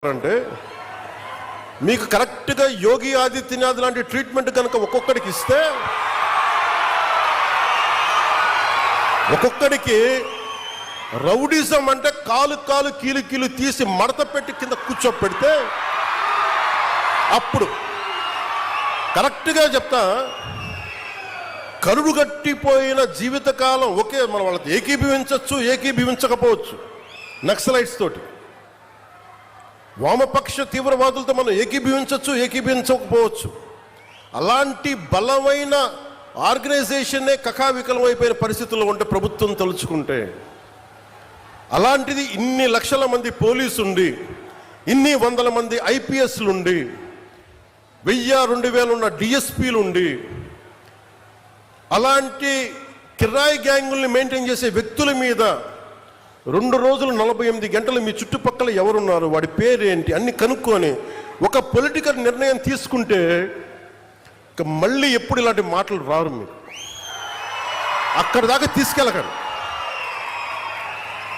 అంటే మీకు కరెక్ట్గా యోగి ఆదిత్యనాథ్ లాంటి ట్రీట్మెంట్ కనుక ఒక్కొక్కడికి ఇస్తే ఒక్కొక్కడికి రౌడిజం అంటే కాలు కాలు కీలు కీలు తీసి మడత పెట్టి కింద కూర్చోపెడితే అప్పుడు కరెక్ట్గా చెప్తా కరుడు గట్టిపోయిన జీవితకాలం ఒకే మనం వాళ్ళకి ఏకీభవించవచ్చు ఏకీభవించకపోవచ్చు నక్సలైట్స్ తోటి వామపక్ష తీవ్రవాదులతో మనం ఏకీభవించవచ్చు ఏకీభవించకపోవచ్చు అలాంటి బలమైన ఆర్గనైజేషన్నే కకావికలమైపోయిన పరిస్థితుల్లో ఉంటే ప్రభుత్వం తలుచుకుంటే అలాంటిది ఇన్ని లక్షల మంది పోలీసు ఉండి ఇన్ని వందల మంది ఐపీఎస్లు ఉండి 1000-2000 ఉన్న డిఎస్పీలు ఉండి అలాంటి కిరాయి గ్యాంగుల్ని మెయింటైన్ చేసే వ్యక్తుల మీద 2 రోజులు 48 గంటలు మీ చుట్టుపక్కల ఎవరున్నారు వాడి పేరేంటి అన్ని కనుక్కొని ఒక పొలిటికల్ నిర్ణయం తీసుకుంటే మళ్ళీ ఎప్పుడు ఇలాంటి మాటలు రారు మీకు అక్కడి దాకా తీసుకెళ్ళకండి.